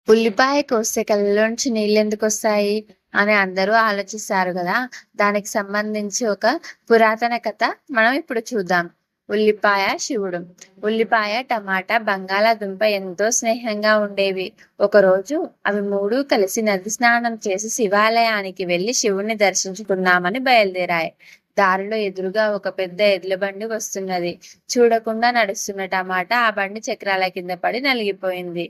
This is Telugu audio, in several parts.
ఉల్లిపాయ కోస్తే కళ్ళలోంచి నీళ్ళెందుకొస్తాయి అని అందరూ ఆలోచిస్తారు గదా! దానికి సంబంధించి ఒక పురాతన కథ మనం ఇప్పుడు చూద్దాం. ఉల్లిపాయ, శివుడు. ఉల్లిపాయ, టమాటా, బంగాళాదుంప ఎంతో స్నేహంగా ఉండేవి. ఒకరోజు అవి మూడూ కలిసి నది స్నానం చేసి శివాలయానికి వెళ్లి శివుణ్ణి దర్శించుకుందామని బయలుదేరాయి. దారిలో ఎదురుగా ఒక పెద్ద ఎడ్ల బండి వస్తున్నది. చూడకుండా నడుస్తున్న టమాటా ఆ బండి చక్రాల కింద పడి నలిగిపోయింది.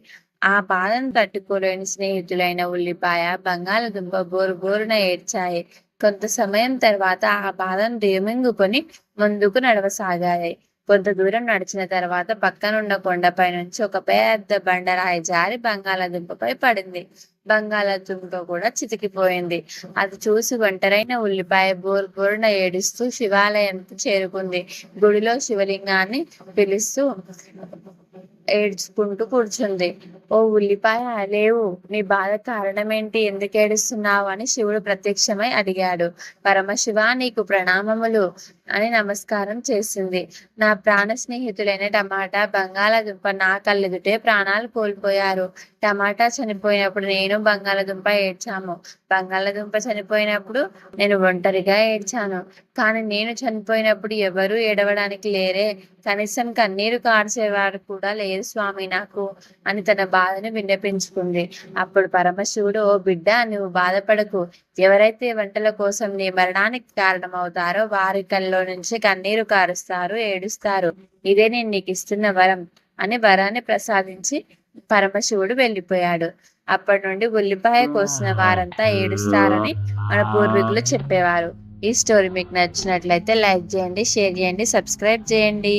ఆ బాధను తట్టుకోలేని స్నేహితులైన ఉల్లిపాయ, బంగాళదుంప బోరున ఏడ్చాయి. కొంత సమయం తర్వాత ఆ బాధను దిగమింగుకొని ముందుకు నడవసాగాయి. కొంత దూరం నడిచిన తర్వాత పక్కనున్న కొండపై నుంచి ఒక పెద్ద బండరాయి జారి బంగాళదుంపపై పడింది. బంగాళదుంప కూడా చితికిపోయింది. అది చూసి ఒంటరైన ఉల్లిపాయ బోరున ఏడుస్తూ శివాలయానికి చేరుకుంది. గుడిలో శివలింగాన్ని పిలుస్తూ ఏడ్చుకుంటూ కూర్చుంది. ఓ ఉల్లిపాయ, లేవు! నీ బాధ కారణమేంటి? ఎందుకేడుస్తున్నావు? అని శివుడు ప్రత్యక్షమై అడిగాడు. పరమశివా, నీకు ప్రణామములు అని నమస్కారం చేసింది. నా ప్రాణ స్నేహితులైన టమాటా, బంగాళదుంప నా కళ్ళెదుటే ప్రాణాలు కోల్పోయారు. టమాటా చనిపోయినప్పుడు నేను, బంగాళదుంప ఏడ్చాము. బంగాళదుంప చనిపోయినప్పుడు నేను ఒంటరిగా ఏడ్చాను. కానీ నేను చనిపోయినప్పుడు ఎవరూ ఏడవడానికి లేరే! కనీసం కన్నీరు కార్చేవారు కూడా లేరు స్వామి నాకు అని తన బాధను విన్నపించుకుంది. అప్పుడు పరమశివుడు, ఓ బిడ్డ, నువ్వు బాధపడకు. ఎవరైతే వంటల కోసం నీ మరణానికి కారణమవుతారో వారి కళ్ళలో నుంచి కన్నీరు కారుస్తారు, ఏడుస్తారు. ఇదే నేను నీకు ఇస్తున్న వరం అని వరాన్ని ప్రసాదించి పరమశివుడు వెళ్ళిపోయాడు. అప్పటి నుండి ఉల్లిపాయ కోసిన వారంతా ఏడుస్తారని మన పూర్వీకులు చెప్పేవారు. ఈ స్టోరీ మీకు నచ్చినట్లయితే లైక్ చేయండి, షేర్ చేయండి, సబ్స్క్రైబ్ చేయండి.